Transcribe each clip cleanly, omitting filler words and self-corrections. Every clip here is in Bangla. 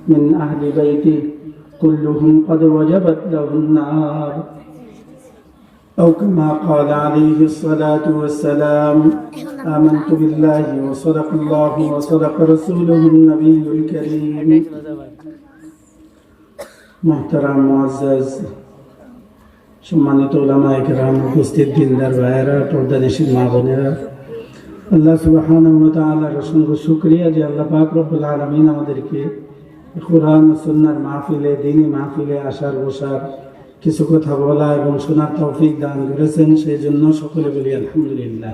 من أهل بيته كلهم قد وجبت له النار أو كما قال عليه الصلاة والسلام آمنت بالله وصدق الله وصدق رسوله النبي الكريم محترم معزز সম্মানিত উলামায়ে কেরাম, উপস্থিত দিনদার ভাইয়েরা, পর্দানিশীন মা বোনেরা, আল্লাহ সুবহানাহু ওয়া তাআলার অসংখ্য শুকরিয়া যে আল্লাহ পাক রব্বুল আলামিন আমাদেরকে কুরআন ও সুন্নাহর মাহফিলে, দ্বীনি মাহফিলে আসার বসার, কিছু কথা বলা এবং শোনার তৌফিক দান করেছেন। সেই জন্য সকলে বলি আলহামদুলিল্লাহ।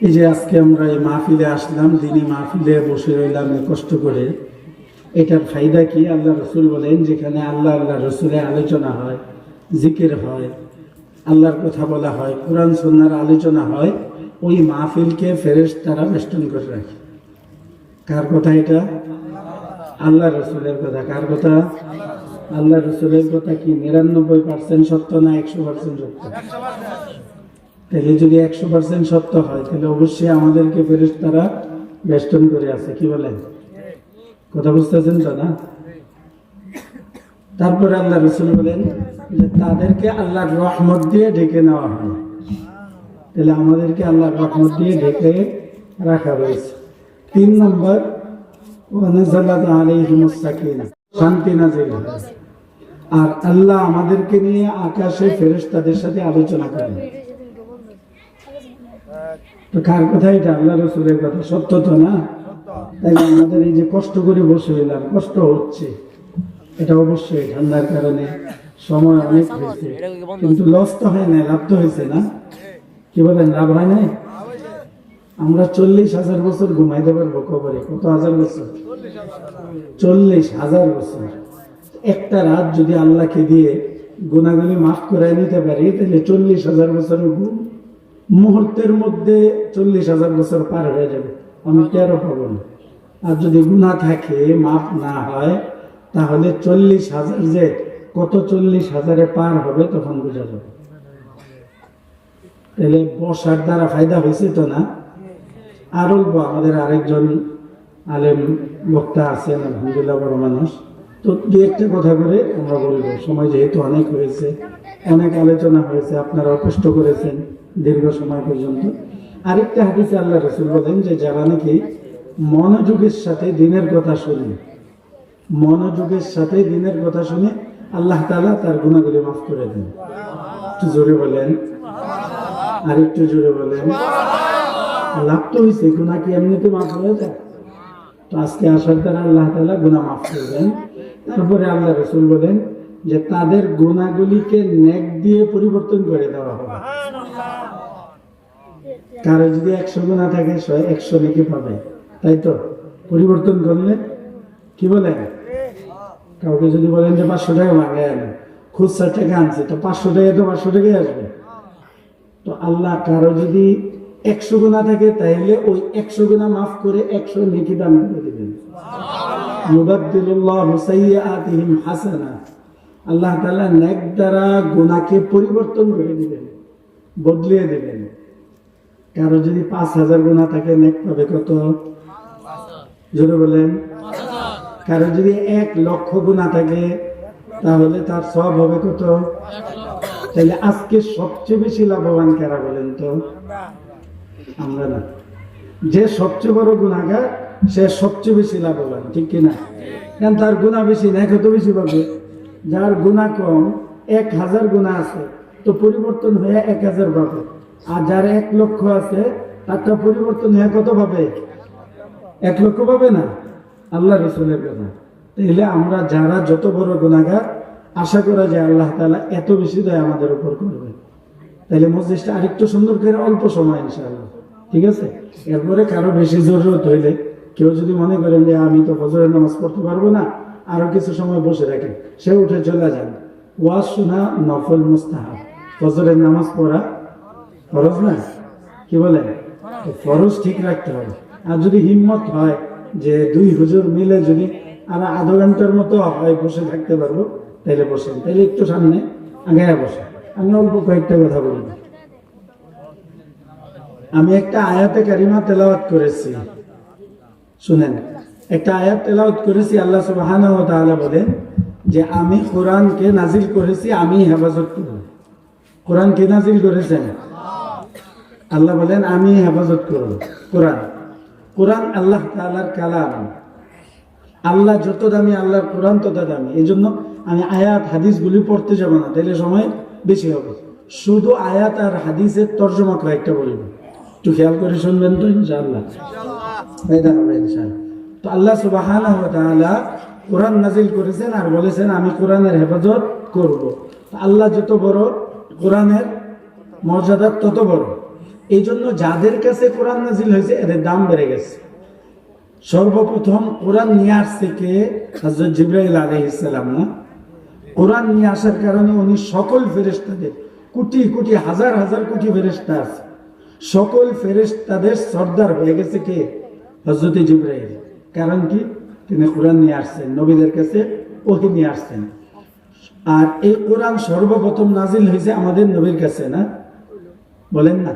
এই যে আজকে আমরা এই মাহফিলে আসলাম, দ্বীনি মাহফিলে বসে রইলাম কষ্ট করে, এটার ফায়দা কি? আল্লাহ রসুল বলেন, যেখানে আল্লাহ রসুলের আলোচনা হয়, জিকির হয়, আল্লাহর কথা বলা হয়, কোরআন সুন্নাহর আলোচনা হয়, ওই মাহফিলকে ফেরেশতারা বেষ্টন করে রাখে। কার কথা এটা? আল্লাহ রসুলের কথা। কার কথা? আল্লাহ রসুলের কথা। কি 99% সত্য না 100% সত্য? তাহলে যদি 100% সত্য হয়, তাহলে অবশ্যই আমাদেরকে ফেরেশতারা বেষ্টন করে আছে। কি বলেন? কথা বুঝতেছেন তো না? তারপরে আল্লাহ রসুল বলেন যে তাদেরকে আল্লাহর রহমত দিয়ে ঢেকে নেওয়া হয়। তাহলে আমাদেরকে আল্লাহর রহমত দিয়ে ঢেকে রাখা হয়েছে। 3 নম্বর, ওয়ানাযালাত আলাইহিমুস সাকিনা, শান্তি নাযিল হয়। আর আল্লাহ আমাদেরকে নিয়ে আকাশে ফেরেশতাদের সাথে আলোচনা করেন। তো কার কথা এটা? আল্লাহ রসুলের কথা। সত্য তো না? তাই আমাদের এই যে কষ্ট করে বসে এলাম, কষ্ট হচ্ছে, এটা অবশ্যই ঠান্ডার কারণে সময় অনেক হয়েছে, কিন্তু লস তো হয় না, লাভ তো হয়েছে না? কি বলেন, লাভ হয় নাই? আমরা 40,000 বছর ঘুমাইতে পারবো কবরে। কত হাজার বছর? 40,000 বছর। একটা রাত যদি আল্লাহকে দিয়ে গুনাহগুলি মাফ করে নিতে পারি, তাহলে 40,000 বছরের মুহূর্তের মধ্যে 40,000 বছর পার হয়ে যাবে, আমি টেরও পাবো না। আর যদি গুনাহ থাকে, মাফ না হয়, তাহলে 40,000 যে কত 40,000-এ পার হবে তখন বোঝা যাবে। তাহলে বসার দ্বারা ফায়দা হয়েছে তো না? আর বলবো, আমাদের আরেকজন আলেম বক্তা আছেন, আলহামদুলিল্লাহ বড় মানুষ, তো দু একটা কথা করে আমরা বলবো। সময় যেহেতু অনেক হয়েছে, অনেক আলোচনা হয়েছে, আপনারাও কষ্ট করেছেন দীর্ঘ সময় পর্যন্ত। আরেকটা হাদিসে আল্লাহ রাসূল বলেন যে যারা নাকি মনোযোগের সাথে দিনের কথা শুনে, মনোযোগের সাথে দিনের কথা শুনে, আল্লাহ তাআলা তার গুনাহগুলি মাফ করে দেন। একটু জোরে বলেন, আর একটু জোরে বলেন। লাভ তো হয়েছে, গুনাহ কি এমনিতে মাফ হয়ে যায়? তো আজকে আসার দ্বারা আল্লাহ তাআলা গুনাহ মাফ করবেন। তারপরে আল্লাহ রাসূল বলেন যে তাদের গুনাহগুলিকে নেক দিয়ে পরিবর্তন করে দেওয়া হবে। কারো যদি 100 গুনাহ থাকে, 100 নেকি পাবে, তাই তো? পরিবর্তন করলে কি বলেন? কাউকে যদি বলেন যে 500 টাকা ভাঙে আনে, খুচরা টাকা আনছে, তো 500 টাকা তো 500 টাকাই আসবে। তো আল্লাহ কারো যদি 100 গুনাহ থাকে, তাইলে ওই 100 গুনাহ মাফ করে 100 নেকি দান করে দিবেন। ইউবাদদিলুল্লাহু সাইয়্যাতিহিম হাসানাত। আল্লাহ তাআলা নেক দ্বারা গুনাহকে পরিবর্তন করে দিবেন, বদলিয়ে দিবেন। কারো যদি 5,000 গুনাহ থাকে, নেক পাবে কত? জোরে বলেন। কারো যদি 1,00,000 গুনাহ থাকে, তাহলে তার সওয়াব হবে কত? তাহলে আজকে সবচেয়ে বেশি লাভবান কারা বলেন তো? আমরা না। যে সবচেয়ে বড় গুনাহগার, সে সবচেয়ে বেশি লাভবান, ঠিক কিনা? কারণ তার গুনাহ বেশি, নেক কত বেশি পাবে। যার গুনাহ কম, 1,000 গুনাহ আছে, তো পরিবর্তন হয়ে 1,000 পাবে। আর যার 1,00,000 আছে, তারটা পরিবর্তন হয়ে কত পাবে? 1,00,000 পাবে না? আল্লাহ রাসূলের কথা। তাহলে আমরা যারা যত বড় গুনাহগার, আশা করা যায় আল্লাহ তাআলা এত বেশি দয়া আমাদের উপর করবে। তাহলে মজলিসটা আরেকটু সুন্দর করে, অল্প সময় ইনশাআল্লাহ, ঠিক আছে? এরপরে কারো বেশি জরুরত হইলে, কেউ যদি মনে করেন যে আমি তো ফজরের নামাজ পড়তে পারবো না, আরো কিছু সময় বসে রাখেন, সে উঠে চলে যান। ওয়াজ শোনা নফল, মুস্তাহাব। ফজরের নামাজ পড়া ফরজ না? কি বলেন? ফরজ ঠিক রাখতে হবে। আর যদি হিম্মত হয় যে 2 হুজুর মিলে যদি আর আধা ঘন্টার মতো হয় বসে থাকতে পারবো, তাইলে বসেন। তাইলে একটু সামনে আগে বসেন। আমি অল্প কয়েকটা কথা বলবো। আমি একটা আয়াতে কারিমা তেলাওয়াত করেছি, শুনেন, একটা আয়াত তেলাওয়াত করেছি, আল্লাহ সুবহানাহু ওয়া তাআলা বলেন যে আমি কোরআনকে নাজিল করেছি, আমি হেফাজত করব। কোরআন কে নাজিল করেছেন? আল্লাহ বলেন আমি হেফাজত করব। কোরআন, কোরআন আল্লাহ তাআলার কালাম। আল্লাহ যত দামি, আল্লাহর কোরআন তত দামি। এই জন্য আমি আয়াত হাদিসগুলি পড়তে যাব না, তাহলে সময় বেশি হবে। শুধু আয়াত আর হাদিসের তর্জমা কয়েকটা বলব, একটু খেয়াল করে শুনবেন তো ইনশাআল্লাহ। ফায়দা হবে ইনশাআল্লাহ। তো আল্লাহ সুবহানাহু ওয়া তাআলা কোরআন নাজিল করেছেন আর বলেছেন আমি কোরআনের হেফাজত করব। আল্লাহ যত বড়, কোরআনের মর্যাদা তত বড়। এই জন্য যাদের কাছে কোরআন নাজিল হয়েছে এদের দাম বেড়ে গেছে। সর্বপ্রথম কোরআন নিয়ে আসছে কে? হযরত জিবরাইল আলাইহিস সালাম না? কোরআন নিয়ে আসার কারণে উনি সকল ফেরেশতাদের, কোটি কোটি হাজার হাজার কোটি ফেরেশতা আছে, সকল ফেরেশতাদের সর্দার হয়ে গেছে কে? হযরত জিবরাইল। কারণ কি? তিনি কোরআন নিয়ে আসছেন, নবীদের কাছে ওহী নিয়ে আসছেন। আর এই কোরআন সর্বপ্রথম নাজিল হয়েছে আমাদের নবীর কাছে না? বলেন না,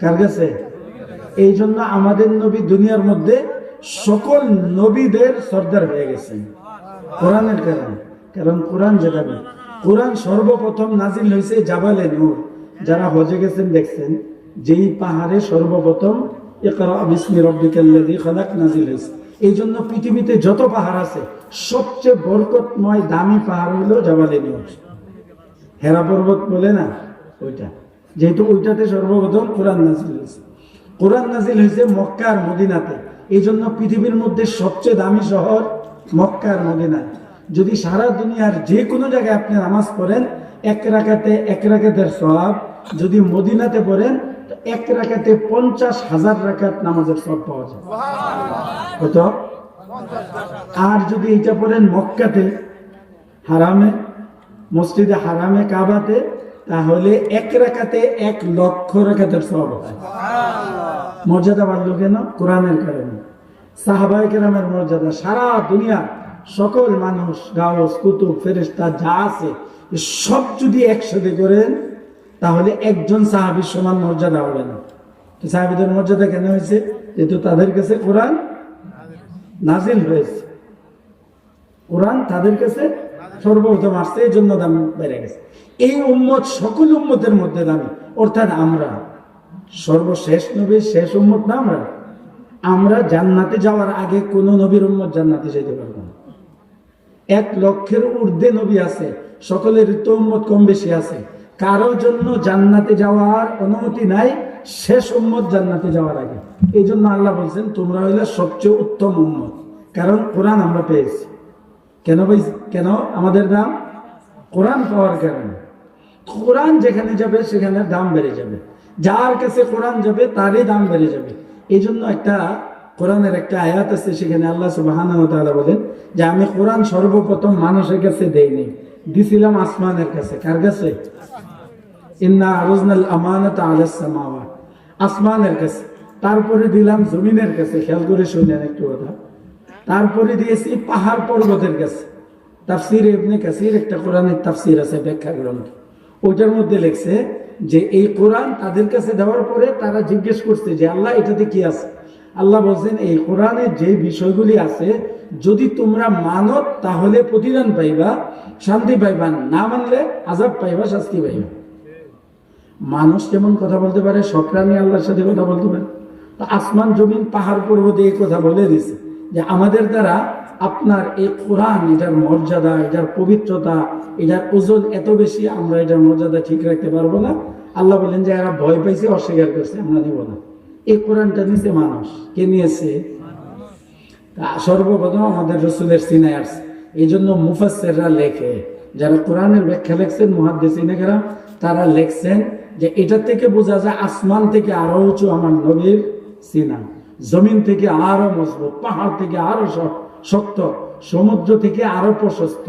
কার কাছে? এই জন্য আমাদের নবী দুনিয়ার মধ্যে সকল নবীদের সর্দার হয়ে গেছেন কোরআনের কারণে। কারণ কোরআন যেটা, কোরআন সর্বপ্রথম নাজিল হয়েছে জাবালে নূর। যারা হজে গেছেন দেখছেন যেই পাহাড়ে সর্বপ্রথম ইকরা বিসমি রাব্বিকাল্লাযী খালাক নাজিল হয়েছে। এই জন্য পৃথিবীতে যত পাহাড় আছে সবচেয়ে বরকতময় দামি পাহাড় হলো জাবালে নূর। হেরা পর্বত বলে না ওইটা, যেহেতু ওইটাতে সর্বপ্রথম কোরআন নাজিল হয়েছে। কোরআন নাজিল হয়েছে মক্কা আর মদিনাতে। এই জন্য পৃথিবীর মধ্যে সবচেয়ে দামি শহর মক্কা আর মদিনা। যদি সারা দুনিয়ার যে কোনো জায়গায় আপনি নামাজ পড়েন, এক রাকাতের সওয়াব যদি মদিনাতে পড়েন তো এক রাকাতে 50,000 রাকাত নামাজের সওয়াব পাওয়া যায়। কত? আর যদি এটা পড়েন মক্কাতে, হারামে, মসজিদে হারামে, কাবাতে, তাহলে এক রাকাতে 1,00,000 রাকাতের সওয়াব হয়। মর্যাদা বাড়লো কেন? কোরআনের কারণে। সাহাবায়ে কেরামের মর্যাদা, সারা দুনিয়া সকল মানুষ, গাউস, কুতুব, ফেরেশতা যা আছে সব যদি একসাথে করেন তাহলে একজন সাহাবীর সমান মর্যাদা হবে না। তো সাহাবীদের মর্যাদা কেন হয়েছে? যেহেতু তাদের কাছে কোরআন নাজিল হয়েছে, কোরআন তাদের কাছে সর্বপ্রথম আসছে, এই জন্য দাম বেড়ে গেছে। এই উম্মত সকল উম্মতের মধ্যে দামি, অর্থাৎ আমরা সর্বশেষ নবীর শেষ উম্মত না। আমরা জান্নাতে যাওয়ার আগে কোন নবীর উম্মত জান্নাতে যেতে পারবো না। 1,00,000-এর ঊর্ধ্বে নবী আছে, সকলের তো উম্মত কম বেশি আছে, কারো জন্য জান্নাতে যাওয়ার অনুমতি নাই শেষ উম্মত জান্নাতে যাওয়ার আগে। এই জন্য আল্লাহ বলছেন তোমরা হইলে সবচেয়ে উত্তম উম্মত, কারণ কোরআন আমরা পেয়েছি। কেন ভাই? কেন আমাদের দাম? কোরআন পাওয়ার কারণে। কোরআন যেখানে যাবে সেখানে দাম বেড়ে যাবে, যার কাছে কোরআন যাবে তারই দাম বেড়ে যাবে। এই জন্য একটা কোরআনের একটা আয়াত আছে, সেখানে আল্লাহ সুবহানাহু ওয়া তাআলা বলেন যে আমি কোরআন সর্বপ্রথম মানুষের কাছে দেইনি, দিছিলাম আসমানের কাছে। কার কাছে? ইন্না আরাজনাল আমানাতা আলাস সামাওয়াত, আসমানের কাছে। তারপরে দিলাম জমিনের কাছে। খেয়াল করে শুনেন একটু কথা। তারপরে দিয়েছি পাহাড় পর্বতের কাছে। তাফসীর ইবনে কাসির একটা কোরআনের তাফসীর আছে, ব্যাখ্যা গ্রন্থ, ওইটার মধ্যে লেখছে যে এই কোরআন তাদের কাছে দেওয়ার পরে তারা জিজ্ঞেস করছে যে আল্লাহ এটাতে কি আছে? আল্লাহ বলছেন এই কোরআনে যে বিষয়গুলি আছে যদি তোমরা মানো তাহলে প্রতিদান পাইবা, শান্তি পাইবা, না মানলে আযাব পাইবা, শাস্তি পাইবা। মানুষ যেমন কথা বলতে পারে, সব প্রাণী আল্লাহর সাথে কথা বলতে পারে। তো আসমান জমিন পাহাড় পর্বত এই কথা বলে দিছে যে আমাদের দ্বারা আপনার এই কোরআন, এটার মর্যাদা, এটার পবিত্রতা, এটার ওজন এত বেশি, আমরা এটার মর্যাদা ঠিক রাখতে পারবো না। আল্লাহ বলেন যে এরা ভয় পাইছে, অস্বীকার করছে, আমরা নেব না। এই কোরআনটা নিয়েছে মানুষ। কে নিয়েছে? সর্বপ্রথম আমাদের রাসূলের সিনায় আসছে। এই জন্য মুফাসসিররা লেখে, যারা কোরআনের ব্যাখ্যা লিখছেন, মুহাদ্দিসিনে কেরাম, তারা লিখছেন যে এটা থেকে বোঝা যায় আসমান থেকে আরো উঁচু আমার নবীর সিনা, জমিন থেকে আরো মজবুত, পাহাড় থেকে আরো শক্ত, সমুদ্র থেকে আরো প্রশস্ত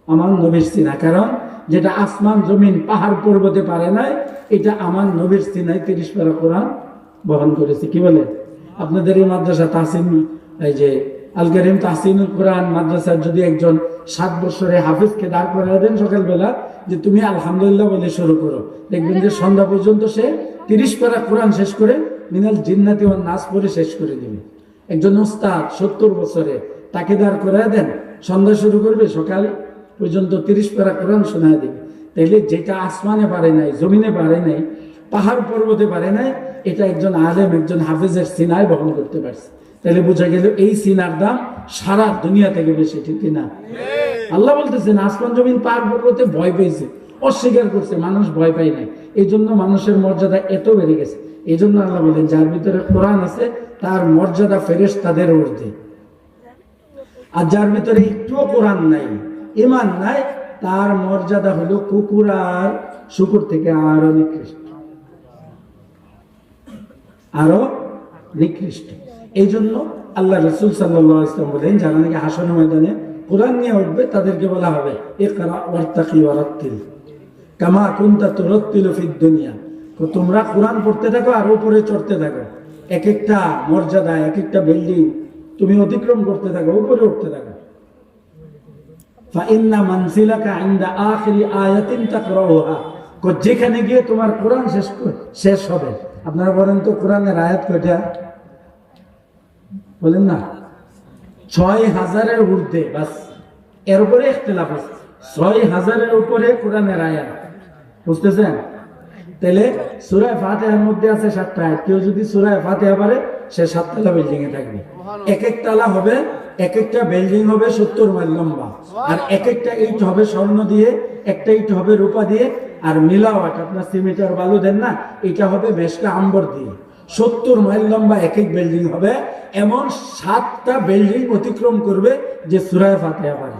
আমার নবীর সিনা। কারণ যেটা আসমান জমিন পাহাড় পর্বতে পারে নাই, এটা আমার নবীর সিনায় 30 পারা কোরআন বহন করেছে। কি বলে? আপনাদের এই মাদ্রাসা তাহসিন, এই যে আল কারীম তাহসিনুল কোরআন মাদ্রাসার যদি একজন 7 বছরের হাফেজকে দাঁড় করায় দেন সকালবেলা যে তুমি আলহামদুলিল্লাহ বলে শুরু করো, দেখবেন যে সন্ধ্যা পর্যন্ত সে 30 পারা কোরআন শেষ করে মিনাল জিন্নাতি ওয়ান নাস পড়ে শেষ করে দিবে। একজন উস্তাদ 70 বছরে, তাকে দাঁড় করে দেন, সন্ধ্যা শুরু করবে, সকাল পর্যন্ত 30 পারা কোরআন শোনায় দিবে। তাইলে যেটা আসমানে পারে নাই, জমিনে পারে নাই, পাহাড় পর্বতে পারে নাই, এটা একজন আলেম, একজন হাফেজের সিনায় বহন করতে পারছে। তাহলে বোঝা গেল এই সিনার দাম সারা দুনিয়া থেকে বেশি, ঠিক কিনা? আল্লাহ বলতেছেন আসমান জমিন পাহাড় পর্বতে ভয় পেয়েছে, অস্বীকার করছে, মানুষ ভয় পায় নাই, এই জন্য মানুষের মর্যাদা এত বেড়ে গেছে। এই জন্য আল্লাহ বলেন যার ভিতরে কোরআন আছে তার মর্যাদা ফেরেশতাদের ঊর্ধ্বে, আর যার ভিতরে একটুও কোরআন নাই, ঈমান নাই, তার মর্যাদা হলো কুকুর আর শুকুর থেকে আরো নিকৃষ্ট, আরো নিকৃষ্ট। এই জন্য আল্লাহ রাসূল সাল্লাল্লাহু আলাইহি ওয়াসাল্লাম বলেন যারা নাকি হাসরের ময়দানে কোরআন নিয়ে উঠবে তাদেরকে বলা হবে ইকরা ওয়ারতাকি ওয়ারাত্তিল কামা কুনতা তুরাত্তিলু ফিদ দুনিয়া। তোমরা কোরআন পড়তে থাকো আর উপরে চড়তে থাকো, এক একটা মর্যাদা, এক একটা বিল্ডিং তুমি অতিক্রম করতে থাকো, উপরে উঠতে থাকো। ফাইন্না মানজিলাকা ইনদা আখিরি আয়াতিন তাকরাউহা, যেখানে গিয়ে তোমার কোরআন শেষ হবে। আপনারা বলেন তো কোরআনের আয়াত কয়টা? বলেন না, 6000-এর ঊর্ধ্বে, বাস এর উপরে ইখতিলাফ আছে, 6000-এর উপরে কোরআনের আয়াত, বুঝতেছেন? তাহলে সূরা ফাতিহার মধ্যে আছে 7টা আয়াত, কেউ যদি সূরা ফাতিহা পারে সে 7 তলা বিল্ডিং এ থাকবে। এক এক তলা হবে, এক একটা বিল্ডিং হবে 70 মাইল লম্বা, আর এক একটা ইট হবে স্বর্ণ দিয়ে, একটা ইট হবে রূপা দিয়ে, আর মিলাওয়াট আপনার সিমেন্ট আর বালু দেন না, এটা হবে মেশকা আম্বর দিয়ে। 70 মাইল লম্বা এক এক বিল্ডিং হবে, এমন 7টা বিল্ডিং অতিক্রম করবে যে সূরা ফাতিহা পারে।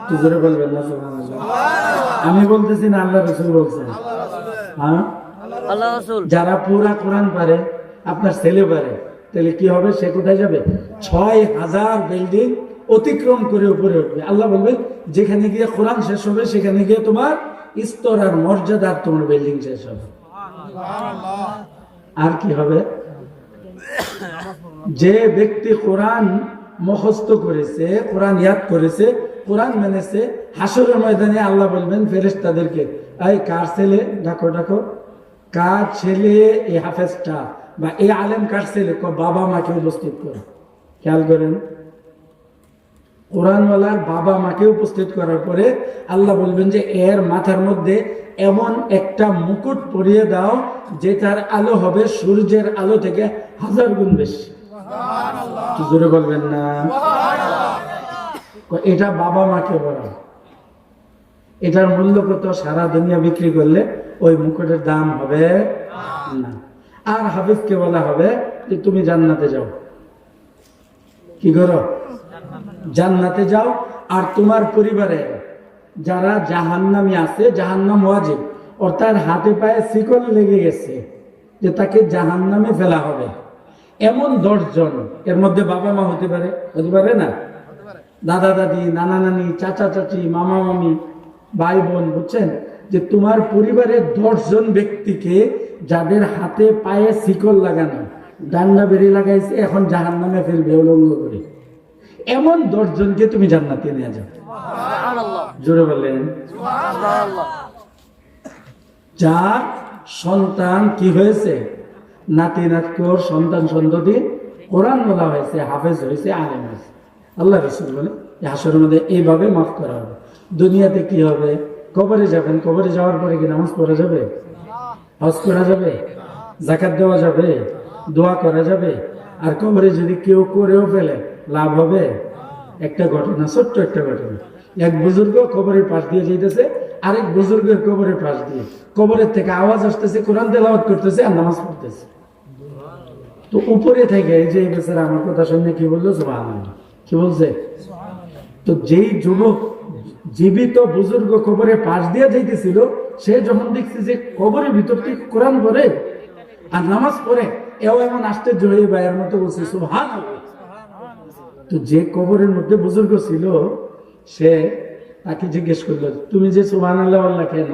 তো জোরে বলবেন না সুবহানাল্লাহ? আমি বলতেছি না, আল্লাহ রাসূল বলছেন। হ্যাঁ, আল্লাহ রাসূল। যারা পুরা কোরআন পারে, আপনার ছেলে পারে, তাহলে কি হবে? সে কোথায় যাবে? 6000 বিল্ডিং অতিক্রম করে উপরে উঠবে। আল্লাহ বলবেন যেখানে গিয়ে কোরআন শেষ হবে সেখানে গিয়ে তোমার স্তর আর মর্যাদার তোমার বিল্ডিং শেষ হবে। আর কি হবে? যে ব্যক্তি কোরআন মুখস্থ করেছে, কোরআন ইয়াদ করেছে, কোরআন মেনেছে, হাসরের ময়দানে আল্লাহ বলবেন ফেরেশতাদেরকে, এই কার ছেলে? ডাকো ডাকো, কার ছেলে এই হাফেজটা বা এই আলেম? কার ছেলে? বাবা মাকে উপস্থিত করো। খেয়াল করেন, কোরআনওয়ালার বাবা মাকে উপস্থিত করার পরে আল্লাহ বলবেন যে এর মাথার মধ্যে এমন একটা মুকুট পরিয়ে দাও যেটার আলো হবে সূর্যের আলো থেকে 1000 গুণ বেশি। কি জোরে বলবেন না? এটা বাবা মাকে বলা, এটার মূল্য কত? সারা দুনিয়া বিক্রি করলে ওই মুকুটের দাম হবে না। আর হাফেজকে বলা হবে যে তুমি জান্নাতে যাও। কি করো? জান্নাতে যাও। আর তোমার পরিবারে যারা জাহান্নামী আছে, জাহান্নাম ওয়াজিব, অর্থাৎ হাতে পায়ে শিকল লেগে গেছে যে তাকে জাহান্নামে ফেলা হবে, এমন 10 জন, এর মধ্যে বাবা মা হতে পারে, হতে পারে না, দাদা দাদি, নানা নানি, চাচা চাচি, মামা মামি, ভাই বোন, বুঝছেন? যে তোমার পরিবারের 10 জন ব্যক্তিকে যাদের হাতে পায়ে শিকল লাগানো, ডান্ডা বেরি লাগাইছে, এখন জাহান্নামে ফেলবে উলঙ্গ করে, এমন 10 জনকে তুমি জান্নাতে নিয়ে যাও। জোরে বলেন সুবহানাল্লাহ। যার সন্তান কি হয়েছে? নাতি নাতকুর, সন্তান সন্ততি কোরআন বলা হয়েছে, হাফেজ হয়েছে, আলেম হয়েছে। আল্লাহ রাসূল বলে হাসরের মধ্যে এইভাবে মাফ করা হবে। দুনিয়াতে কি হবে? কবরে যাবেন, কবরে যাওয়ার পরে কি নামাজ পড়া যাবে? হজ করা যাবে? যাকাত দেওয়া যাবে? দোয়া করা যাবে? আর কবরে যদি কেউ করেও ফেলে লাভ হবে? একটা ঘটনা, ছোট্ট একটা ঘটনা। এক বুজুর্গ কবরের পাশ দিয়ে যাইতেছে, আরেক বুজুর্গের কবরের পাশ দিয়ে, কবরের থেকে আওয়াজ আসতেছে, কোরআন তেলাওয়াত করতেছে আর নামাজ পড়তেছে। তো উপরে থেকে এই যে বেচারা আমার কথা শুনে কি বললো? সুবহানাল্লাহ। কি বলছে? তো যেই যুবক জীবিত বুজুর্গ কবরের পাশ দিয়ে যাইতেছিল, সে যখন দেখছে যে কবরের ভিতর থেকে কোরআন পড়ে আর নামাজ পড়ে, এও এমন আশ্চর্য হয়ে ভাইয়ের মতো বলছে সুবহানাল্লাহ। তো যে কবরের মধ্যে বুজুর্গ ছিল, সে তাকে জিজ্ঞেস করলো, তুমি যে সুবহানাল্লাহ বললা কেন?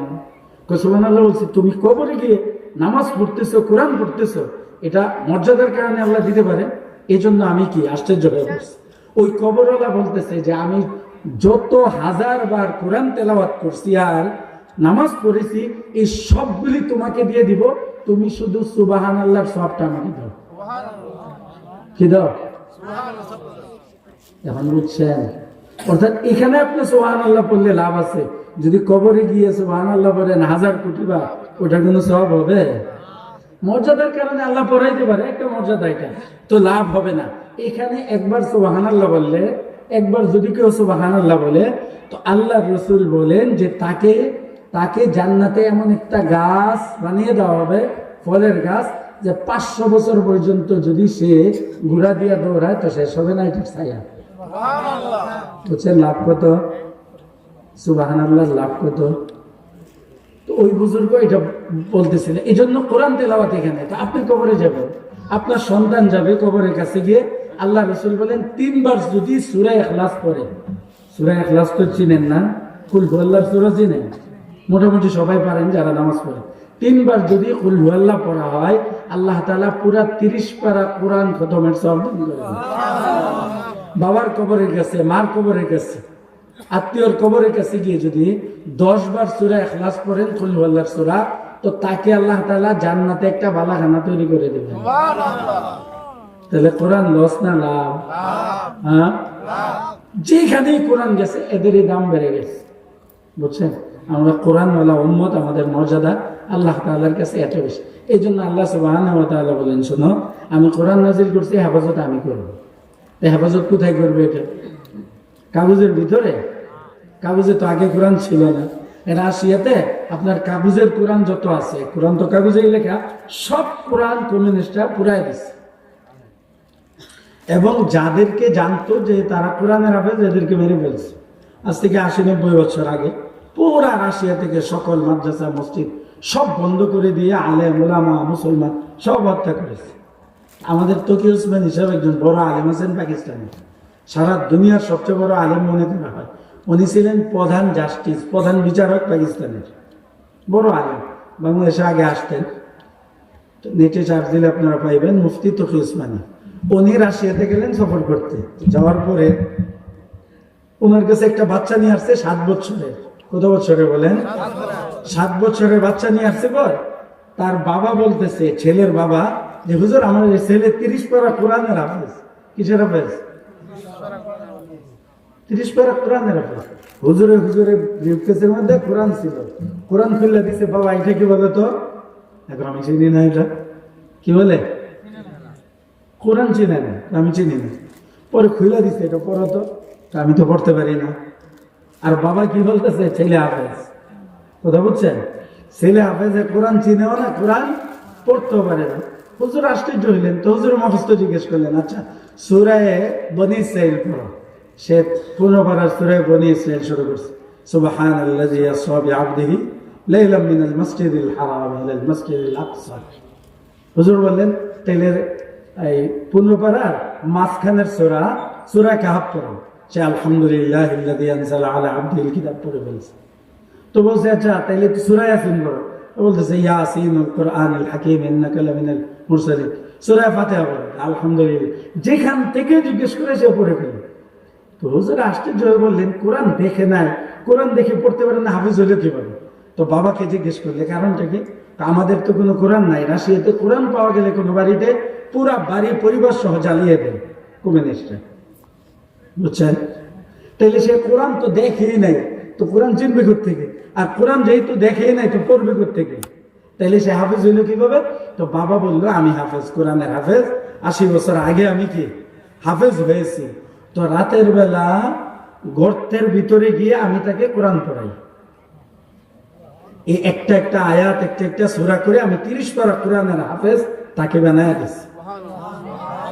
সুবহানাল্লাহ বলছি, তুমি কবরে গিয়ে নামাজ পড়তেছো, কোরআন পড়তেছো, এটা মর্যাদার কারণে আল্লাহ দিতে পারে, এই জন্য আমি কি আশ্চর্য হয়ে পড়ছি। ওই কবরওয়ালা বলতেছে যে আমি যত 1000 বার কোরআন তেলাওয়াত করছি আর নামাজ পড়েছি, এই সবগুলি তোমাকে দিয়ে দিব, তুমি শুধু সুবহানাল্লাহর সওয়াবটা আমাকে দাও। কি দাও? এখন বুঝছেন? অর্থাৎ এখানে আপনি সুবহানাল্লাহ পড়লে লাভ আছে, যদি কবরে গিয়ে সুবহানাল্লাহ বলেন 1000 কোটি বার, ওটার কোনো সওয়াব হবে? মর্যাদার কারণে আল্লাহ পড়াইতে পারে, একটা মর্যাদা, এটা তো লাভ হবে না। এখানে একবার সুবহানাল্লাহ বললে, একবার যদি কেউ সুবহানাল্লাহ বলে, তো আল্লাহ রাসূল বলেন যে তাকে জান্নাতে এমন একটা গাছ বানিয়ে দেওয়া হবে, ফলের গাছ, যে 500 বছর পর্যন্ত যদি সে ঘোড়া দিয়া দৌড়ায় তো শেষ হবে না এটার ছায়া। বুঝছেন লাভ কত? সুবহানাল্লাহর লাভ কত? তো ওই বুজুর্গ এটা বলতেছিলেন। এই জন্য কোরআন তেলাওয়াত এখানে, তো আপনি কবরে যাবেন, আপনার সন্তান যাবে কবরের কাছে গিয়ে, আল্লাহ রাসূল বলেন 3 বার যদি সূরা ইখলাস পড়ে, সূরা ইখলাস তো চিনেন না, কুল হুয়াল্লাহর সূরা চিনেন মোটামুটি সবাই পারেন যারা নামাজ পড়ে, 3 বার যদি কুল হুয়াল্লাহ পড়া হয়, আল্লাহ তাআলা পুরা 30 পারা কোরআন খতমের সওয়াব দান করেন। বাবার কবরের কাছে, মার কবরের কাছে, আত্মীয়র কবরের কাছে গিয়ে যদি 10 বার সূরা ইখলাস পড়েন, কুল হুয়াল্লাহর সূরা, তো তাকে আল্লাহ তাআলা জান্নাতে একটা বালাখানা তৈরি করে দেবেন। সুবহানাল্লাহ। তাহলে কোরআন লস না লাভ? হ্যাঁ, যেখানেই কোরআন গেছে এদেরই দাম বেড়ে গেছে। বুঝছেন? আমরা কোরআনওয়ালা উম্মত, আমাদের মর্যাদা আল্লাহ তাআলার কাছে এত বেশি। এই জন্য আল্লাহ সুবহানাহু ওয়া তাআলা বলেন, শোনো, আমি কোরআন নাযিল করছি, হেফাজত আমি করব। হেফাজত কোথায় করবে? এটা কাগজের ভিতরে? কাগজে তো আগে কোরআন ছিল না। রাশিয়াতে আপনার কাগজের কোরআন যত আছে, কোরআন তো কাগজেই লেখা, সব কোরআন কমিউনিস্টরা পুরাই দিচ্ছে। এবং যাদেরকে জানতো যে তারা কোরআনের হাফেজ, এদেরকে মেরে ফেলছে। আজ থেকে 80-90 বছর আগে পুরা রাশিয়া থেকে সকল মাদ্রাসা, মসজিদ সব বন্ধ করে দিয়ে আলেম ওলামা মুসলমান সব হত্যা করেছে। আমাদের তকি ওসমান হিসাবে একজন বড় আলেম আছেন পাকিস্তানে, সারা দুনিয়ার সবচেয়ে বড় আলেম মনে করা হয়। উনি ছিলেন প্রধান জাস্টিস, প্রধান বিচারক পাকিস্তানের, বড় আলেম। বাংলাদেশে আগে আসতেন, নেটে চার্জ দিলে আপনারা পাইবেন, মুফতি তকি ওসমানী। উনি রাশিয়াতে গেলেন সফর করতে, যাওয়ার পরে ওনার কাছে একটা বাচ্চা নিয়ে আসছে 7 বছরের। কত বছরের বলেন? 7 বছরের বাচ্চা নিয়ে আসছে। পর তার বাবা বলতেছে, ছেলের বাবা, যে হুজুর আমার ছেলে 30 পারা কোরআনের হাফেজ। কিসের হাফেজ? 30 পারা কোরআনের হাফেজ। হুজুরে ব্রিফকেসের মধ্যে কোরআন ছিল, কোরআন খুলে দিছে। বাবা এটা কি বলে? তো এখন আমি চিনি না, এটা কি বলে? কোরআন চিনে না, আমি চিনি না। পরে খুলে দিছে, এটা পড়ো তো, আমি তো পড়তে পারি না। আর বাবা কি বলতেছে? ছেলে হাফেজ। কথা বুঝছেন? ছেলে হাফেজে কোরআন চিনেও না, কোরআন পড়তেও পারে না। হুজুর আশ্চর্য হইলেন। তো হুজুর মুখস্থ জিজ্ঞেস করলেন, আচ্ছা সূরা বনী ইসরাঈল পড়ো। সে 15 পারার সূরা বনী ইসরাঈল শুরু করছে, সুবহানাল্লাযী আসরা বিআবদিহি লাইলাম মিনাল মাসজিদিল হারাম ইলাল মাসজিদিল আকসা। হুজুর বললেন, তাইলে এই 15 পারার মাঝখানের সূরা কাহফ পড়ো। সে আলহামদুলিল্লাহিল্লাযী আনজালা আলা আবদিহিল কিতাব পড়ে ফেলছে। তো বলছে, আচ্ছা তাইলে তো সূরা ইয়াসিন পড়ো। বলতেছে, ইয়াসিনুল কুরআনিল হাকীম ইন্নাকা লামিনাল মুরসালিন। সূরা ফাতিহা পড়ো। আলহামদুলিল্লাহ। যেখান থেকে জিজ্ঞেস করে সে পড়ে ফেলে। তো হুজুর আশ্চর্য হয়ে বললেন, কোরআন দেখে নাই, কোরআন দেখে পড়তে পারে না, হাফেজ হলে কিভাবে? তো বাবাকে জিজ্ঞেস করলে, কারণটা কি? আমাদের তো কোনো কোরআন নাই। রাশিয়াতে কোরআন পাওয়া গেলে কোনো বাড়িতে পুরা বাড়ি পরিবার সহ জ্বালিয়ে দেয় কমিউনিস্টরা। বুঝছেন? তাইলে সে কোরআন তো দেখেই নাই, তো কোরআন চিনবে কোত্থেকে? আর কোরআন যেহেতু দেখেই নাই, তো পড়বে কোত্থেকে? তাইলে সে হাফেজ হইল কিভাবে? তো বাবা বললো, আমি হাফেজ, কোরআনের হাফেজ। 80 বছর আগে আমি কি হাফেজ হয়েছি। তো রাতের বেলা গর্তের ভিতরে গিয়ে আমি তাকে কোরআন পড়াই। এই একটা একটা আয়াত, একটা একটা সূরা করে আমি 30 পারা কোরআনের হাফেজ তাকে বানায় দিছি।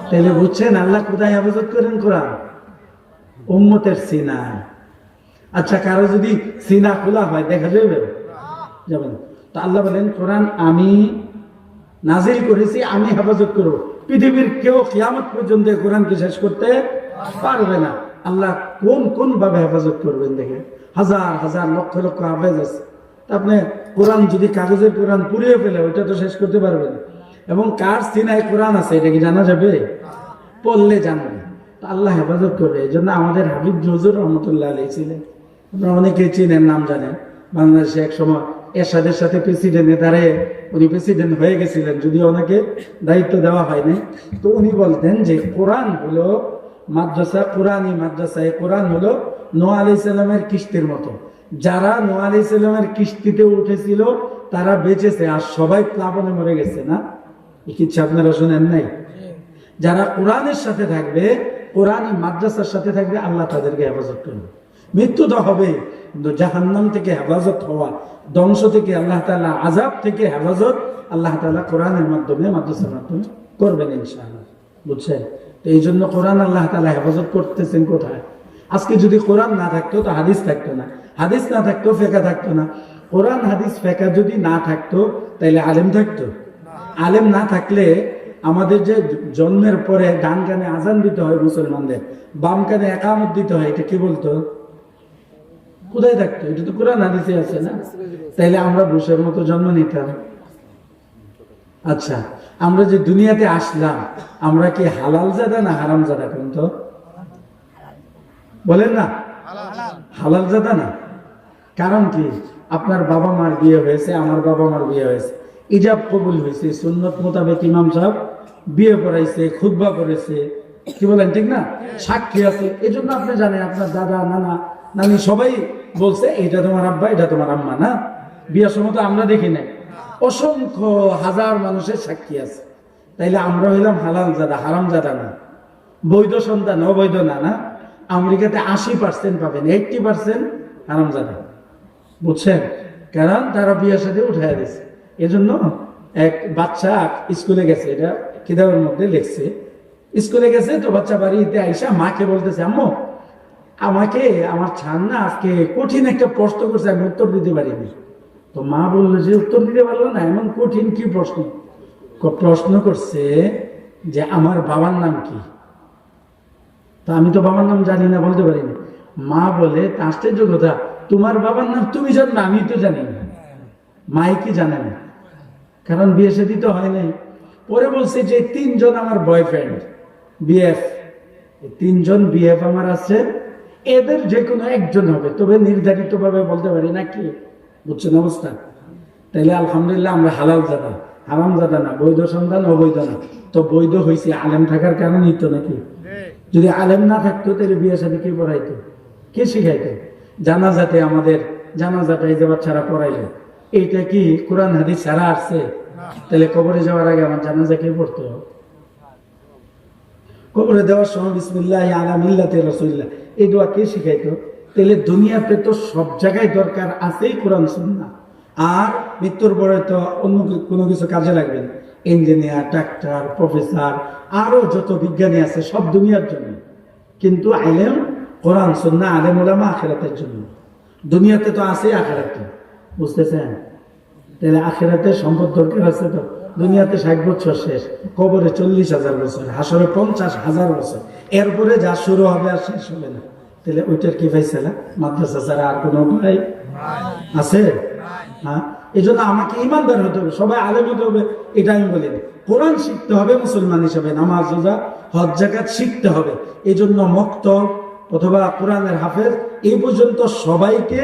তাইলে বুঝছেন আল্লাহ কোথায় হেফাজত করেন? কোরআন, উম্মতের সিনায়। আচ্ছা, কারো যদি সিনা খোলা হয় দেখা যাবে? যাবেন। তো আল্লাহ বলেন, কোরআন আমি নাজিল করেছি, আমি হেফাজত করব। পৃথিবীর কেউ কিয়ামত পর্যন্ত কোরআনকে শেষ করতে পারবে না। আল্লাহ কোন কোন ভাবে হেফাজত করবেন দেখে, হাজার হাজার লক্ষ লক্ষ হাফেজ আছে। আপনি কোরআন যদি কাগজের কোরআন পুড়িয়ে ফেলে, ওইটা তো শেষ করতে পারবেন। এবং কার সিনায় কোরআন আছে এটা কি জানা যাবে? পড়লে জানবে। তো আল্লাহ হেফাজত করবে। এই জন্য আমাদের হাবিব হুজুর রহমতুল্লাহ আলাইহি ছিলেন, আপনারা অনেকেই চিনেন, নাম জানেন। বাংলাদেশে এক সময় এরশাদের সাথে প্রেসিডেন্টে দাঁড়িয়ে, উনি প্রেসিডেন্ট হয়ে গেছিলেন, যদিও ওনাকে দায়িত্ব দেওয়া হয়নি। তো উনি বলতেন যে কোরআন হলো মাদ্রাসা, কোরআনই মাদ্রাসায় কোরআন হলো নূহ আলাইহিস সালামের কিস্তির মতো। যারা নূহ আলাইহিস সালামের কিস্তিতে উঠেছিল তারা বেঁচেছে, আর সবাই প্লাবনে মরে গেছে। না, এই কিচ্ছা আপনারা শোনেন নাই? যারা কোরআনের সাথে থাকবে, কোরআনই মাদ্রাসার সাথে থাকবে, আল্লাহ তাদেরকে হেফাজত করবে। মৃত্যু তো হবে, কিন্তু জাহান্নাম থেকে হেফাজত হওয়া, ধ্বংস থেকে, আল্লাহ তাআলা আযাব থেকে হেফাজত আল্লাহ তাআলা কোরআনের মাধ্যমে, মাদ্রাসার মাধ্যমে করবেন ইনশাআল্লাহ। বুঝছেন? তো এই জন্য কোরআন আল্লাহ তাআলা হেফাজত করতেছেন কোথায়? আজকে যদি কোরআন না থাকতো তো হাদিস থাকতো না, হাদিস না থাকতো ফিকহ থাকতো না। কোরআন হাদিস ফিকহ যদি না থাকতো তাহলে আলেম থাকতো? আলেম না থাকলে আমাদের যে জন্মের পরে ডান কানে আজান দিতে হয় মুসলমানদের, বাম কানে একামত দিতে হয়, এটা কি বলতো? কোথায় থাকতো? এটা তো কোরআন হাদিসে আছে না? তাইলে আমরা ঘুষের মতো জন্ম নিতাম। আচ্ছা, আমরা যে দুনিয়াতে আসলাম, আমরা কি হালাল জাদা না হারাম জাদা? কোন তো বলেন না? হালাল জাদা না। কারণ কি? আপনার বাবা মার বিয়ে হয়েছে, আমার বাবা মার বিয়ে হয়েছে, ইজাব কবুল হয়েছে, সুন্নত মোতাবেক ইমাম সাহেব বিয়ে পড়াইছে, খুতবা করেছে, কি বলেন ঠিক না? সাক্ষী আছে। এই জন্য আপনি জানেন আপনার দাদা, নানা, নানি সবাই বলছে এটা তোমার আব্বা, এটা তোমার আম্মা। না, বিয়ের সময় তো আমরা দেখি নাই, অসংখ্য হাজার মানুষের সাক্ষী আছে। তাইলে আমরা হইলাম হালাল জাদা, হারাম জাদা না, বৈধ সন্তান, অবৈধ না। না, আমেরিকাতে 80% পাবেন, 80% হারাম জাদা। বুঝছেন? কারণ তারা বিয়ের সাথে উঠাই দিয়েছে। এজন্য এক বাচ্চা স্কুলে গেছে, এটা কিতাবের মধ্যে লিখছে, স্কুলে গেছে তো বাচ্চা বাড়িতে আইসা মাকে বলতেছে, আম্মু আমাকে আমার ছান না আজকে কঠিন একটা প্রশ্ন করছে, আমি উত্তর দিতে পারিনি। তো মা বললো যে উত্তর দিতে পারলো না, এমন কঠিন কি প্রশ্ন? প্রশ্ন করছে যে আমার বাবার নাম কি? তো আমি তো বাবার নাম জানি না, বলতে পারিনি। মা বলে, আশ্চর্য কথা, তোমার বাবার নাম তুমি জানো না, আমি তো জানি না। মাই কি জানে না, কারণ বিয়ে শাদী তো হয় নাই। পরে বলছে যে 3 জন আমার বয়ফ্রেন্ড, বিএফ, 3 জন বিএফ আমার আছে, এদের যে কোনো একজন হবে, তবে নির্ধারিত ভাবে বলতে পারি না। কি বুঝছেন অবস্থা? তাইলে আলহামদুলিল্লাহ আমরা হালাল জাদা, হারাম জাদা না, বৈধ সন্তান, অবৈধ না। তো বৈধ হয়েছে আলেম থাকার কারণেই তো, নাকি? যদি আলেম না থাকতো তাহলে বিয়ে শাদী কে পড়াইতো, কে শিখাইতো? জানাজাতে আমাদের জানাজাটা এই যে বাচ্চারা পড়াইলো, এইটা কি কোরআন হাদিস ছাড়া আসছে? তাহলে কবরে যাওয়ার আগে আমার জানাজা কে পড়তো? কবরে দেওয়ার সময় বিসমিল্লাহি আলা মিল্লাতি রাসূলিল্লাহ, এই দোয়া কে শিখাইতো? তাহলে দুনিয়াতে তো সব জায়গায় দরকার আছেই কোরআন সুন্নাহ। আর মৃত্যুর পরে তো অন্য কোনো কিছু কাজে লাগবে না, ইঞ্জিনিয়ার, ডাক্তার, প্রফেসর, আরো যত বিজ্ঞানী আছে সব দুনিয়ার জন্য। কিন্তু আলেম, কোরআন সুন্নাহ, আলেম ওলামা আখিরাতের জন্য। দুনিয়াতে তো আছে আখিরাতে, বুঝতেছেন? তাহলে আখিরাতে সম্পদ দরকার আছে তো। দুনিয়াতে 60 বছর শেষ, কবরে 40,000 বছর, হাসরে 50,000 বছর, এরপরে যা শুরু হবে আর শেষ হবে না। তাহলে ওইটার কি পাইছে না? মাদ্রাসা ছাড়া আর কোনো উপায় আছে? হ্যাঁ, এই জন্য আমাকে ইমানদার হতে হবে, সবাই আলেম হতে হবে, এটা আমি বলি না। কোরআন শিখতে হবে মুসলমান হিসাবে, নামাজ, রোজা, হজ, যাকাত শিখতে হবে। এই জন্য মক্তব অথবা কোরআনের হাফেজ এই পর্যন্ত সবাইকে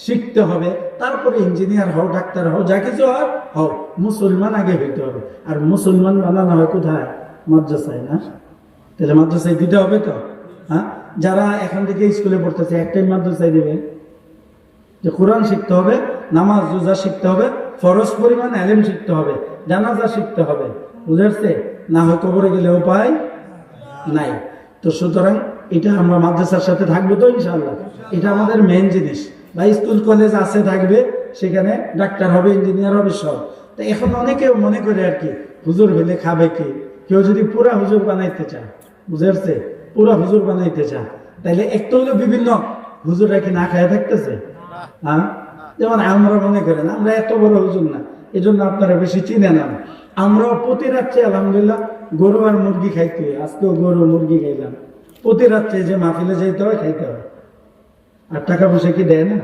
শিখতে হবে। তারপরে ইঞ্জিনিয়ার হও, ডাক্তার হও, যা কিছু হও, মুসলমান আগে হইতে হবে। আর মুসলমান বানানো হয় কোথায়? মাদ্রাসায়। না, তাহলে মাদ্রাসায় দিতে হবে তো। হ্যাঁ, যারা এখান থেকে স্কুলে পড়তেছে একটাই মাদ্রাসায় দিবে, যে কোরআন শিখতে হবে, নামাজ রোজা শিখতে হবে, ফরজ পরিমাণ ইলম শিখতে হবে, জানাজা শিখতে হবে। বুঝাচ্ছে? না হয় কবরে গেলে উপায় নাই। তো সুতরাং এটা আমরা মাদ্রাসার সাথে থাকবো তো ইনশাআল্লাহ, এটা আমাদের মেইন জিনিস। বা স্কুল কলেজ আছে, থাকবে, সেখানে ডাক্তার হবে, ইঞ্জিনিয়ার হবে, সব। তো এখন অনেকে মনে করে আর কি হুজুর হইলে খাবে কি? কেউ যদি পুরা হুজুর বানাইতে চায়, বুঝাচ্ছে, পুরা হুজুর বানাইতে চায়, তাইলে একটু হলে বিভিন্ন হুজুরা কি না খায় থাকতেছে? হ্যাঁ, যেমন আমরা মনে করেন আমরা এত বড় হুজুর না, এই জন্য আপনারা বেশি চিনে না। আমরা প্রতি রাত্রে আলহামদুলিল্লাহ গরু আর মুরগি খাইতে হয়, আজকেও গরু মুরগি খাইলাম। প্রতি রাত্রে যে মাহফিলে যাইতে হয়, খাইতে হয়। আর টাকা পয়সা কি দেয় না?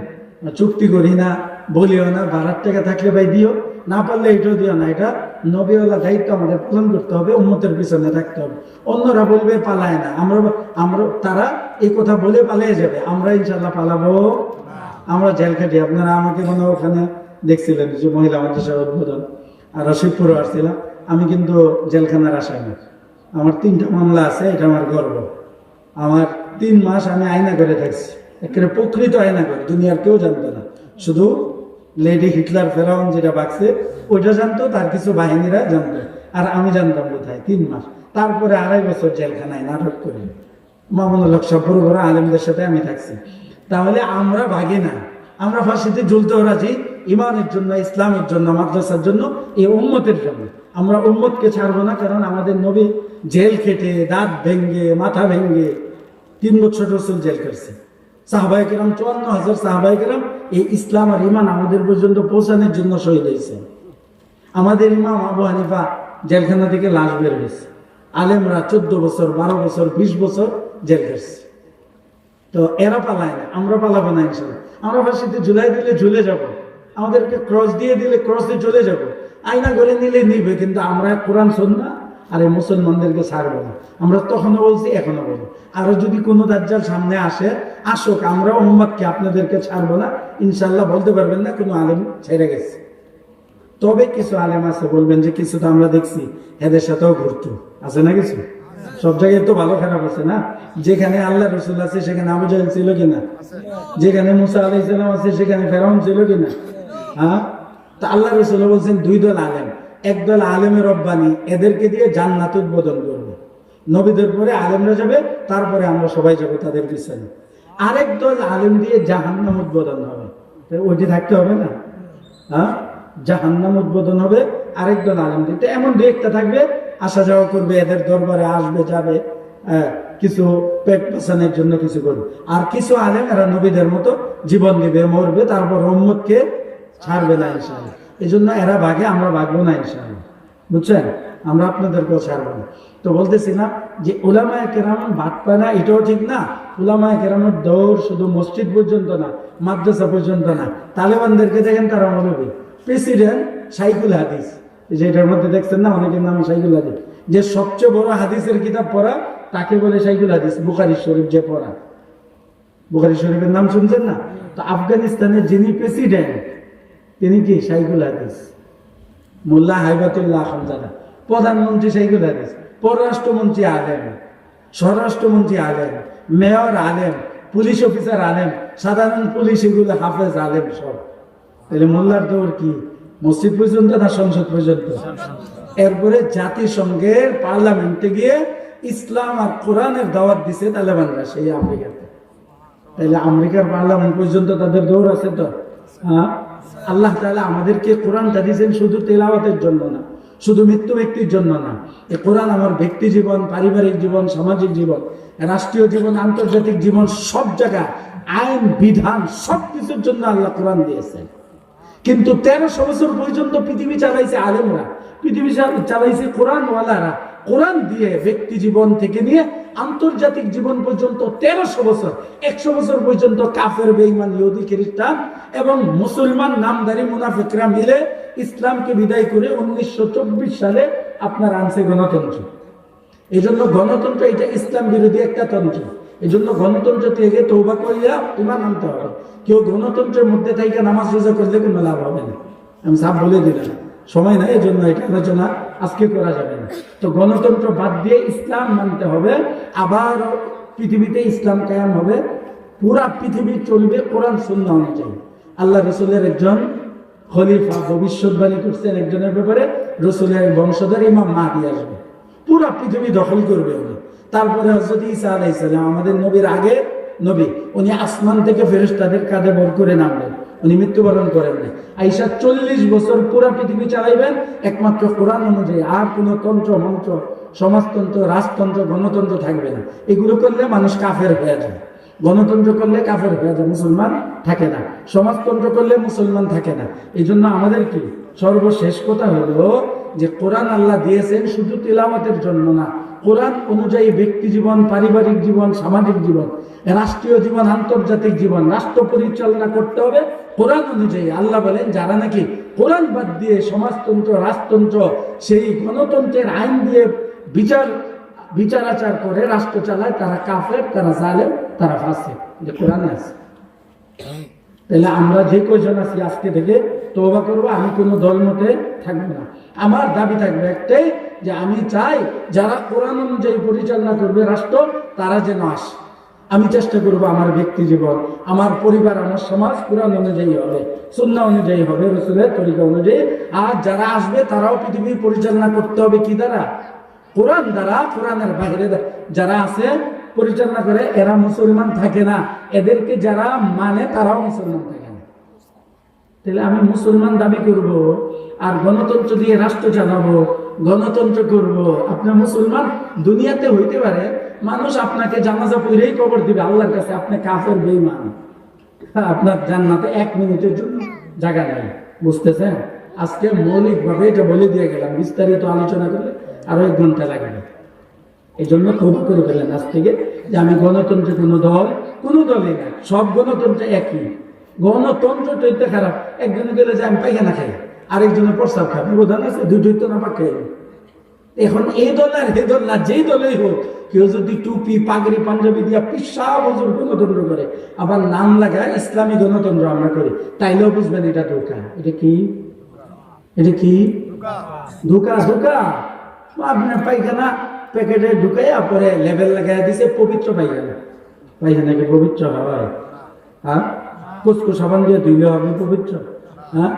চুক্তি করি না, বলিও না, ভাড়ার টাকা থাকলে ভাই দিও, না পারলে এটাও দিও না। এটা নবীওয়ালা দায়িত্ব আমাদের পালন করতে হবে, উম্মতের পিছনে থাকতে হবে। অন্যরা বলবে পালায় না, আমরা তারা এই কথা বলে পালিয়ে যাবে, আমরা ইনশাল্লাহ পালাবো। আমরা জেল খাটি, আপনারা আমাকে মনে ওখানে দেখছিলেন যে মহিলা মাদ্রাসার উদ্বোধন, আর রশিদপুরে আসছিলাম। আমি কিন্তু জেলখানার আসামি, আমার 3টা মামলা আছে, এটা আমার গর্ব। আমার 3 মাস আমি আয়না করে থাকছি, একেবারে প্রকৃত আয়না করে, দুনিয়ার কেউ জানতো না, শুধু লেডি হিটলার ফেরাউন যেটা বাঁচছে ওইটা জানতো, তার কিছু বাহিনীরা জানতো, আর আমি জানতাম কোথায়। 3 মাস, তারপরে 2.5 বছর জেলখানায় নাটক করে মামুনুল হক সব বড় বড় আলেমদের সাথে আমি থাকছি। তাহলে আমরা ভাগি না, আমরা ফাঁসিতে ঝুলতেও রাজি, ইমানের জন্য, ইসলামের জন্য, মাদ্রাসার জন্য, এই উম্মতের জন্য। আমরা উম্মতকে ছাড়বো না, কারণ আমাদের নবী জেল খেটে, দাঁত ভেঙ্গে, মাথা ভেঙ্গে 3 বছর রসুল জেল করছে। সাহাবায়ে কেরাম 54,000 সাহাবায়ে কেরাম এই ইসলাম আর ইমান আমাদের পর্যন্ত পৌঁছানোর জন্য শহীদ হয়েছে। আমাদের ইমাম আবু হানিফা জেলখানা থেকে লাশ বের হয়েছে, আলেমরা 14 বছর, 12 বছর, 20 বছর জেল করছে। তো এরা পালায় না, আমরা পালাবো না ইনশাল্লাহ। আমরা ফাঁসিতে ঝুলাই দিলে ঝুলে যাব, আমাদেরকে ক্রস দিয়ে দিলে ক্রসে চলে যাব, আয়না করে নিলে নিবে, কিন্তু আমরা কোরআন সুন্নাহ আর এই মুসলমানদেরকে ছাড়বো না। আমরা তখনও বলছি, এখনো বলবো। আরো যদি কোনো দাজ্জাল সামনে আসে, আসুক, আমরা উম্মতকে আপনাদেরকে ছাড়বো না ইনশাল্লাহ। বলতে পারবেন না কোনো আলেম ছেড়ে গেছে, তবে কিছু আলেম আছে বলবেন যে কিছু তো আমরা দেখছি এদের সাথেও ঘুরতো, আছে না কিছু? সব জায়গায় তো ভালো খারাপ আছে না? যেখানে আল্লাহ রসুল আছে সেখানে আবু জাহেল ছিল কিনা? যেখানে মুসা আলাইহিস সালাম আছে সেখানে ফেরাউন ছিল কিনা? হ্যাঁ, তা আল্লাহ রসুল বলছেন 2 দল আলেম, একদল আলেমের রব্বানি, এদেরকে দিয়ে জান্নাত উদ্বোধন করবে। নবীদের পরে আলেমরা যাবে, তারপরে আমরা সবাই যাবো তাদের পিছনে। আরেক দল আলেম দিয়ে জাহান্নাম উদ্বোধন হবে, ওইটি থাকতে হবে না? হ্যাঁ, জাহান্নাম উদ্বোধন হবে আরেক দল আলেম দিয়ে। এমন 2-1টা থাকবে, আসা যাওয়া করবে, এদের দরবারে আসবে যাবে, কিছু পেট পাচানোর জন্য কিছু করবে। আর কিছু আলেম এরা নবীদের মতো জীবন দিবে, মরবে, তারপর উম্মতকে ছাড়বে না ইনশাআল্লাহ। এই জন্য এরা ভাগে, আমরা ভাগবো না ইনশাআল্লাহ, বুঝছেন? আমরা আপনাদেরকেও ছাড়বো না। তো বলতেছিলাম যে উলামায়ে কেরাম ভাগ পায় না, এটাও ঠিক না। উলামায়ে কেরামের দৌড় শুধু মসজিদ পর্যন্ত না, মাদ্রাসা পর্যন্ত না। তালেবানদেরকে দেখেন, তারা মৌলবী, প্রেসিডেন্ট শাইখুল হাদিস, যেটার মধ্যে দেখছেন না অনেকের নাম শাইখুল হাদিস, যে সবচেয়ে বড় হাদিসের কিতাব পড়া তাকে বলে শাইখুল হাদিস। বুখারী শরীফ যে পড়া, বুখারী শরীফের নাম শুনছেন না? তো আফগানিস্তানের যিনি প্রেসিডেন্ট তিনি কি শাইখুল হাদিস, মোল্লা হাইবাতুল্লাহ খানজাদা। প্রধানমন্ত্রী শাইখুল হাদিস, পররাষ্ট্রমন্ত্রী আলেম, স্বরাষ্ট্রমন্ত্রী আলেম, মেয়র আলেম, পুলিশ অফিসার আলেম, সাধারণ পুলিশ এগুলো হাফেজ আলেম সব। তাহলে মোল্লার দৌড় কি মসজিদ পর্যন্ত না সংসদ পর্যন্ত? এরপরে জাতিসংঘের পার্লামেন্টে গিয়ে ইসলাম আর কোরআনের দাওয়াত দিছে তালেবানরা সেই আমেরিকাতে। তাহলে আমেরিকার পার্লামেন্ট পর্যন্ত তাদের দৌড় আছে। তো হ্যাঁ, আল্লাহ তাআলা আমাদেরকে কোরআনটা দিয়েছেন শুধু তেলাওয়াতের জন্য না, শুধু মৃত্যু ব্যক্তির জন্য না। এই কোরআন আমার ব্যক্তি জীবন, পারিবারিক জীবন, সামাজিক জীবন, রাষ্ট্রীয় জীবন, আন্তর্জাতিক জীবন, সব জায়গায় আইন বিধান সবকিছুর জন্য আল্লাহ কোরআন দিয়েছেন। কিন্তু 1300 বছর পর্যন্ত পৃথিবী চালাইছে আলেমরা, পৃথিবী চালাইছে কোরআনওয়ালারা। কোরআন দিয়ে ব্যক্তি জীবন থেকে নিয়ে আন্তর্জাতিক জীবন পর্যন্ত 1300 বছর, 100 বছর পর্যন্ত কাফের, বেঈমান, ইহুদি, খ্রিস্টান এবং মুসলমান নামধারী মুনাফিকরা মিলে ইসলামকে বিদায় করে 1924 সালে আপনার আনছে গণতন্ত্র। এই জন্য গণতন্ত্র এটা ইসলাম বিরোধী একটা তন্ত্র। এই জন্য গণতন্ত্র থেকে তওবা করিয়া ঈমান আনতে হবে। কেউ গণতন্ত্রের মধ্যে থেকে নামাজ রোজা করলে কোনো লাভ হবে না, আমি সাফ বলে দিলাম। সময় নাই, এই জন্য এটা আলোচনা আজকে করা যাবে না। তো গণতন্ত্র বাদ দিয়ে ইসলাম মানতে হবে, আবার পৃথিবীতে ইসলাম কায়েম হবে, পুরা পৃথিবী চলবে কোরআন সুন্নাহ অনুযায়ী। আল্লাহ রসুলের একজন খলিফা ভবিষ্যৎবাণী করছেন একজনের ব্যাপারে, রসুলের বংশধর ইমাম মাহদী আসবে, পুরা পৃথিবী দখল করবে উনি। তারপরে হযরত ঈসা আলাইহিস সালাম আমাদের নবীর আগে নবী, উনি আসমান থেকে ফেরেশতাদের কাঁধে ভর করে নামলেন, উনি মৃত্যুবরণ করেন না। আয়েশা 40 বছর পুরা পৃথিবী চালাইবেন একমাত্র কোরআন অনুযায়ী, আর কোনো তন্ত্র মন্ত্র, সমাজতন্ত্র, রাজতন্ত্র, গণতন্ত্র থাকবে না। এগুলো করলে মানুষ কাফের হয়ে যায়। গণতন্ত্র করলে কাফের হয়ে যায়, মুসলমান থাকে না। সমাজতন্ত্র করলে মুসলমান থাকে না। এই জন্য আমাদের কি সর্বশেষ কথা হলো যে কোরআন আল্লাহ দিয়েছেন শুধু তিলাওয়াতের জন্য না, কোরআন অনুযায়ী ব্যক্তি জীবন, পারিবারিক জীবন, সামাজিক জীবন, রাষ্ট্রীয় জীবন, আন্তর্জাতিক জীবন, রাষ্ট্র পরিচালনা করতে হবে কোরআন অনুযায়ী। আল্লাহ বলেন যারা নাকি কোরআন বাদ দিয়ে সমাজতন্ত্র, রাজতন্ত্র, সেই গণতন্ত্রের আইন দিয়ে বিচার আচার করে রাষ্ট্র চালায়, তারা কাফের, তারা জালেম, তারা ফাসিক। এটা কোরআনে আছে। তাহলে আমরা যে কয়জন আছি আজকে থেকে তওবা করবো, আমি কোনো দলমতে থাকবো না। আমার দাবি থাকবে একটাই, যে আমি চাই যারা কোরআন অনুযায়ী পরিচালনা করবে রাষ্ট্র, তারা যেন আসে। আমি চেষ্টা করবো আমার ব্যক্তি জীবন, আমার পরিবার, আমার সমাজ কোরআন অনুযায়ী হবে, সুন্নাহ অনুযায়ী হবে, রাসূলের তরিকা অনুযায়ী। আর যারা আসবে তারাও পৃথিবী পরিচালনা করতে হবে কি দ্বারা? কোরআন দ্বারা। কোরআনের বাইরে যারা আছে পরিচালনা করে, এরা মুসলমান থাকে না। এদেরকে যারা মানে তারাও মুসলমান থাকে না। তাহলে আমি মুসলমান দাবি করব আর গণতন্ত্র দিয়ে রাষ্ট্র চালাবো, গণতন্ত্র করব। আপনার মুসলমান দুনিয়াতে হইতে পারে, মানুষ আপনাকে জানাজা পড়েই কবর দিবে আল্লাহর কাছে, আপনি কাফের বেঈমান, আপনার জান্নাতে 1 মিনিটের জন্য জায়গা নেই। বুঝতেছেন? আজকে মৌলিকভাবে এটা বলে দিয়ে গেলাম, বিস্তারিত আলোচনা করলে আরো 1 ঘন্টা লাগবে। এই জন্য তওবা করে ফেলেন আজ থেকে, যে আমি গণতন্ত্রে কোনো দলই না, সব গণতন্ত্র একই। গণতন্ত্র তো খারাপ, একজনে গেলে যে আমি পায়খানা খাই, আরেকজনের প্রস্তাব খাই, ব্যবধান আছে, দুটোই তো না পাক। এখন এই দল আর এই দল না, যেই দলেই হোক, কেউ যদি টুপি পাগড়ি পাঞ্জাবি দিয়া পিসা বছর গণতন্ত্র করে, আবার নাম লাগায় ইসলামী গণতন্ত্র আমরা করি, তাইলেও বুঝবেন এটা ধোঁকা। এটা কি? এটা কি? ধোঁকা। ধোঁকা। আপনার পায়খানা প্যাকেটে ঢুকাই পরে লেবেল লাগাই দিছে পবিত্র পায়খানা। পায়খানাকে পবিত্র হয়? হ্যাঁ, কুচকু সাবান দিয়ে ধুইলে হবে পবিত্র? হ্যাঁ।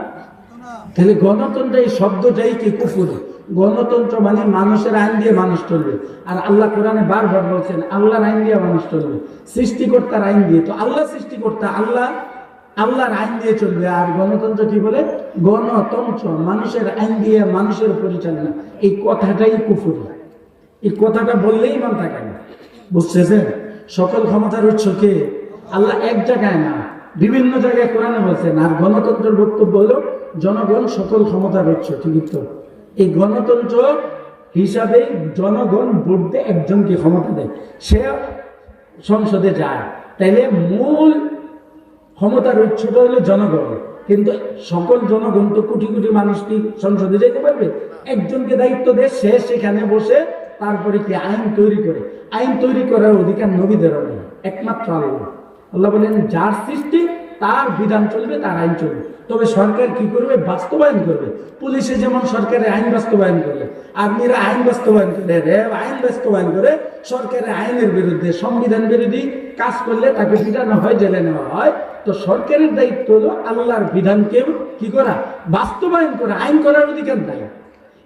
তাহলে গণতন্ত্র এই শব্দটাই কি কুফর? গণতন্ত্র মানে মানুষের আইন দিয়ে মানুষ চলবে। আর আল্লাহ কোরআনে বারবার বলছেন আল্লাহর আইন দিয়ে মানুষ চলবে, সৃষ্টিকর্তার আইন দিয়ে। তো আল্লাহ সৃষ্টিকর্তা, আল্লাহর আইন দিয়ে চলবে। আর গণতন্ত্র কি বলে? গণতন্ত্র মানুষের আইন দিয়ে মানুষের পরিচালনা। এই কথাটাই কুফর। এই কথাটা বললেই ইমান থাকে না। বুঝতেছেন? সকল ক্ষমতার উৎস কে? আল্লাহ এক জায়গায় না, বিভিন্ন জায়গায় কোরআনে বলছেন। আর গণতন্ত্রের বক্তব্য হলো জনগণ সকল ক্ষমতার উৎস। ঠিকই তো? এই গণতন্ত্র হিসাবে জনগণ ভোট দিয়ে একজনকে ক্ষমতা দেয়, সে সংসদে যায়। তাইলে মূল ক্ষমতার উৎসটা হলো জনগণ। কিন্তু সকল জনগণ তো কোটি কোটি মানুষ কি সংসদে যেতে পারবে? একজনকে দায়িত্ব দেয়, সে সেখানে বসে তারপরে কি আইন তৈরি করে। আইন তৈরি করার অধিকার নবীদেরও নেই, একমাত্র আল্লাহ। আল্লাহ বলেন যার সৃষ্টি তার বিধান চলবে, তার আইন চলবে। তবে সরকার কি করবে? বাস্তবায়ন করবে। পুলিশে যেমন সরকারের আইন বাস্তবায়ন করে, আর্মিরা আইন বাস্তবায়ন করে, র্যাব আইন বাস্তবায়ন করে। সরকারের আইনের বিরুদ্ধে, সংবিধান বিরোধী কাজ করলে তাকে পিটানো হয়, জেলে নেওয়া হয়। তো সরকারের দায়িত্ব হলো আল্লাহর বিধানকে কি করা? বাস্তবায়ন করা। আইন করার অধিকার নাই।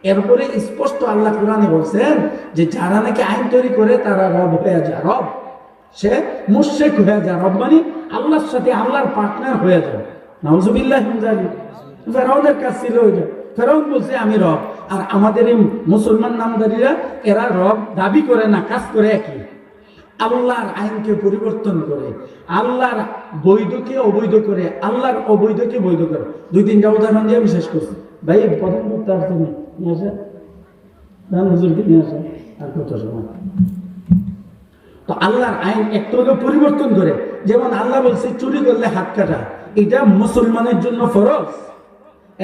এরপরে স্পষ্ট আল্লাহ কোরআনে বলছেন যে যারা নাকি আইন তৈরি করে তারা রব হয়ে যায়। রব, সে মুশরিক হয়ে যায়। রব মানে আল্লাহর সাথে আল্লাহর পার্টনার হয়ে যায়। নাউজুবিল্লাহ মিন যালিক। ফেরাউনের কাজ ছিল ওইটা। ফেরাউন বলছে আমি রব। আর আমাদের এই মুসলমান নামধারীরা এরা রব দাবি করে না, কাজ করে একই। আল্লাহর আইনকে পরিবর্তন করে, আল্লাহর বৈধকে অবৈধ করে, আল্লাহর অবৈধকে বৈধ করে। 2-3টা উদাহরণ দিয়ে আমি শেষ করছি। ভাই প্রধান করতে আসছে নিয়ে আসে, হুজুরকে নিয়ে আসে। আর কত সময়? তো আল্লাহর আইন একটু পরিবর্তন করে। যেমন আল্লাহ বলছে চুরি করলে হাত কাটা, এটা মুসলমানের জন্য ফরজ।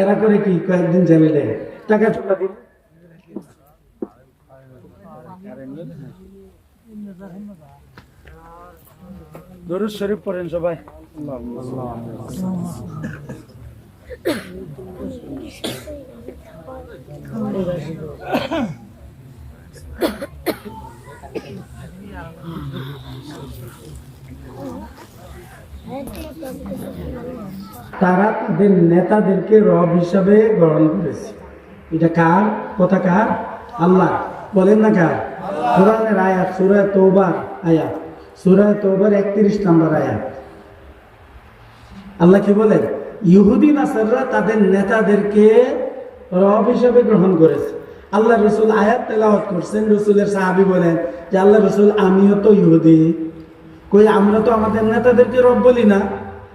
এরা করে কি? কয়েকদিন জেলে দেয়, টাকা চুলা দিন। দরুদ শরীফ পড়েন সবাই। তারা তাদের নেতাদেরকে রব হিসাবে গ্রহণ করেছে। এটা কার কথা? কার? আল্লাহ। বলেন না কার? কোরআনের আয়াত, সূরা তওবার আয়াত, সূরা তওবার 31 নম্বর আয়াত। আল্লাহ কি বলেন? ইহুদি নাসাররা তাদের নেতাদেরকে রব হিসাবে গ্রহণ করেছে। আল্লাহ রসুল আয়াত তেলাওয়াত করছেন। রসুলের সাহাবী বলেন যে আল্লাহ রসুল আমিও তো ইহুদি, কই আমরা তো আমাদের নেতাদেরকে রব বলি না।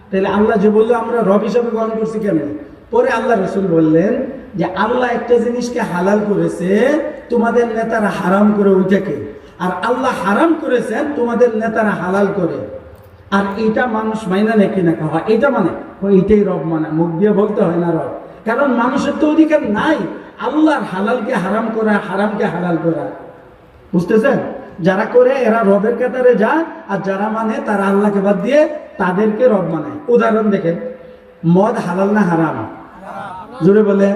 তাহলে আল্লাহ যে বললো আমরা রব হিসাবে গ্রহণ করছি কেন? পরে আল্লাহ রসুল বললেন যে আল্লাহ একটা জিনিসকে হালাল করেছে, তোমাদের নেতারা হারাম করে ওইটাকে। আর আল্লাহ হারাম করেছেন, তোমাদের নেতারা হালাল করে। আর এটা মানুষ মাইনা নাকি না খাওয়া, এটা মানে এইটাই রব মানে। মুখ দিয়ে বলতে হয় না রব, কারণ মানুষের তো অধিকার নাই আল্লাহর হালালকে হারাম করা, হারামকে হালাল করা। বুঝতেছেন? যারা করে এরা রবের কাতারে যায়, আর যারা মানে তারা আল্লাহকে বাদ দিয়ে তাদেরকে রব মানে। উদাহরণ দেখেন, মদ হালাল না হারাম? জোরে বলে।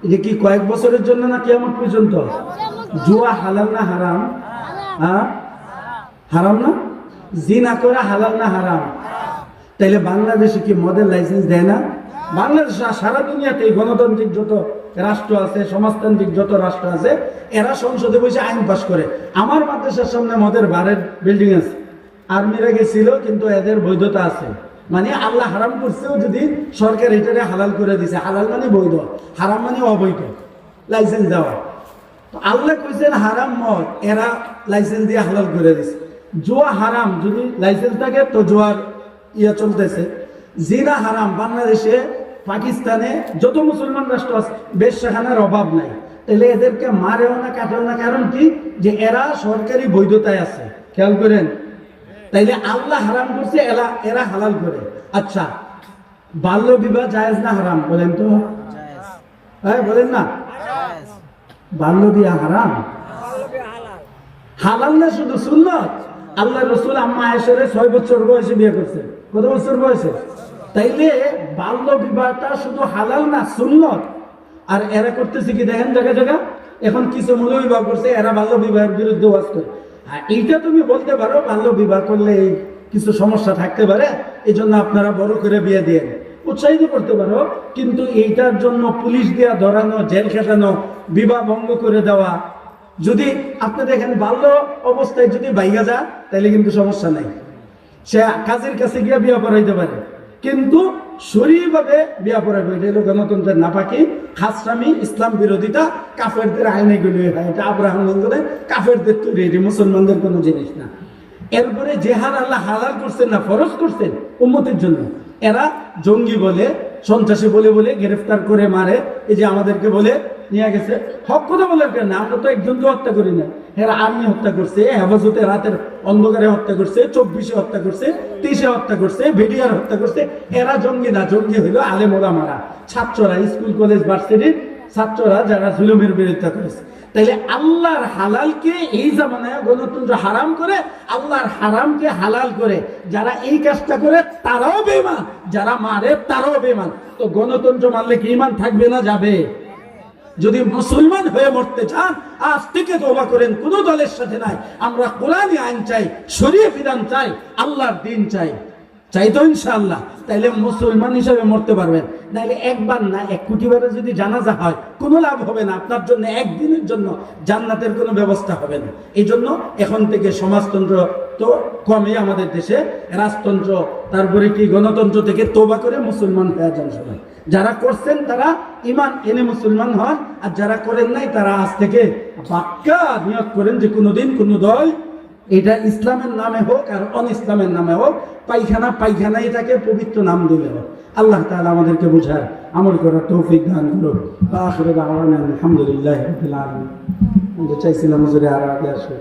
এটা কি কয়েক বছরের জন্য না কিয়ামত পর্যন্ত? জুয়া হালাল না হারাম? হ্যাঁ, হারাম না? জিনা করা হালাল না হারাম? তাইলে বাংলাদেশে কি মদের লাইসেন্স দেয় না? বাংলাদেশ সারা দুনিয়াতে গণতান্ত্রিক যত রাষ্ট্র আছে, সমাজতান্ত্রিক যত রাষ্ট্র আছে, এরা সংসদে বসে আইন পাস করে। আমার মাদ্রাসার সামনে মদের বারের বিল্ডিং আছে, আর্মিরা গেছিল, কিন্তু এদের বৈধতা আছে। মানে আল্লাহ হারাম করছেও যদি সরকার এটারে হালাল করে দিছে। হালাল মানে বৈধ, হারাম মানে অবৈধ, লাইসেন্স দেওয়া। তো আল্লাহ কইছেন হারাম মদ, এরা লাইসেন্স দিয়ে হালাল করে দিছে। জুয়া হারাম, যদি লাইসেন্স থাকে তো জুয়ার ইয়া চলতেছে। জিনা হারাম, বাংলাদেশে পাকিস্তানে যত মুসলমান রাষ্ট্র আছে বেশ্যাখানার অভাব নাই। তাহলে এদেরকে মারেও না কাটেও না, কারণ কি? যে এরা সরকারি বৈধতায় আছে। খেয়াল করেন, তাইলে আল্লাহ হারাম করছে, এরা হালাল করে। আচ্ছা, বাল্য বিবাহ জায়েজ না হারাম বলেন তো? হ্যাঁ বলেন না, বাল্য বিবাহ হারাম? হালাল না শুধু সুন্নত। আল্লাহ রসুল আম্মা আয়েশারে 6 বছর বয়সে বিয়ে করছে। কত বছর বয়সে? তাইলে বাল্য বিবাহটা শুধু হালাল না, সুন্নত। আর এরা করতেছে কি দেখেন, জায়গা জায়গা এখন কিছু মূল্য বিবাহ করছে, এরা বাল্য বিবাহের বিরুদ্ধে ওয়াজ করে। এইটা তুমি বলতে পারো বাল্য বিবাহ করলে কিছু সমস্যা থাকতে পারে, এই জন্য আপনারা বড় করে বিয়ে দিয়ে উৎসাহিত করতে পারো। কিন্তু এইটার জন্য পুলিশ দিয়া ধরানো, জেল খেটানো, বিবাহ ভঙ্গ করে দেওয়া, যদি আপনি দেখেন বাল্য অবস্থায় যদি বাইগা যা, তাহলে কিন্তু সমস্যা নাই, সে কাজের কাছে গিয়ে বিয়ে পড়াইতে পারে। কিন্তু শরীরভাবে বিয়ে পড়াবে, এটা হলো গণতন্ত্রের নাপাকি, খাসরামি, ইসলাম বিরোধিতা, কাফেরদের আইনে গুলি হয়। এটা আব্রাহাম লিঙ্কনের কাফেরদের তৈরি, এটি মুসলমানদের কোনো জিনিস না। এরপরে জেহাদ আল্লাহ হালাল করছেন না ফরজ করছেন উম্মতের জন্য। এরা জঙ্গি বলে, সন্ত্রাসী বলে বলে গ্রেফতার করে মারে। এই যে আমাদেরকে বলে নিয়ে গেছে, হক কথা বলার কেন? আমরা তো একজনকে হত্যা করি না। এরা আর্মি হত্যা করছে, হেফাজতে রাতের অন্ধকারে হত্যা করছে, 24-এ হত্যা করছে, 30-এ হত্যা করছে, ভিডিআর হত্যা করছে। এরা জঙ্গি না, জঙ্গি হইল আলেম ওলামারা, ছাত্ররা, স্কুল কলেজ ভার্সিটির ছাত্ররা, যারা জুলুমের বিরোধিতা করেছে। তাইলে আল্লাহর হালালকে এই জামানায় গণতন্ত্র হারাম করে, আল্লাহর হারামকে হালাল করে। যারা এই কাজটা করে তারাও বেঈমান, যারা মারে তারাও বেঈমান। তো গণতন্ত্র মানলে কি ঈমান থাকবে না? যাবে। যদি মুসলমান হয়ে মরতে চান, আজ থেকে তওবা করেন, কোন দলের সাথে নাই। আমরা কোরআনী আইন চাই, শরীয়ত বিধান চাই, আল্লাহর দিন চাই। চাই তো ইনশাআল্লাহ। তাইলে মুসলমান হিসেবে মরতে পারবেন। নাইলে একবার না 1 কোটি বারে যদি জানাজা হয়, কোনো লাভ হবে না। আপনার জন্য একদিনের জন্য জান্নাতের কোনো ব্যবস্থা হবে না। এই জন্য এখন থেকে সমাজতন্ত্র তো কমে আমাদের দেশে, রাজতন্ত্র, তারপরে কি গণতন্ত্র থেকে তওবা করে মুসলমান হয়ে যান সবাই। যারা করছেন তারা ঈমান এনে মুসলমান হন, আর যারা করেন নাই তারা আজ থেকে পাক্কা নিয়ত করেন যে কোনোদিন কোনো দল, এটা ইসলামের নামে হোক আর অন ইসলামের নামে হোক, পায়খানা এটাকে পবিত্র নাম দিলে হোক। আল্লাহ তাআলা আমাদেরকে বুঝার, আমল করার তৌফিক দান করুন। আখিরু দাওয়ানা আলহামদুলিল্লাহি রাব্বিল আলামিন। চাইছিলাম হুজুরে আর আগে আসে।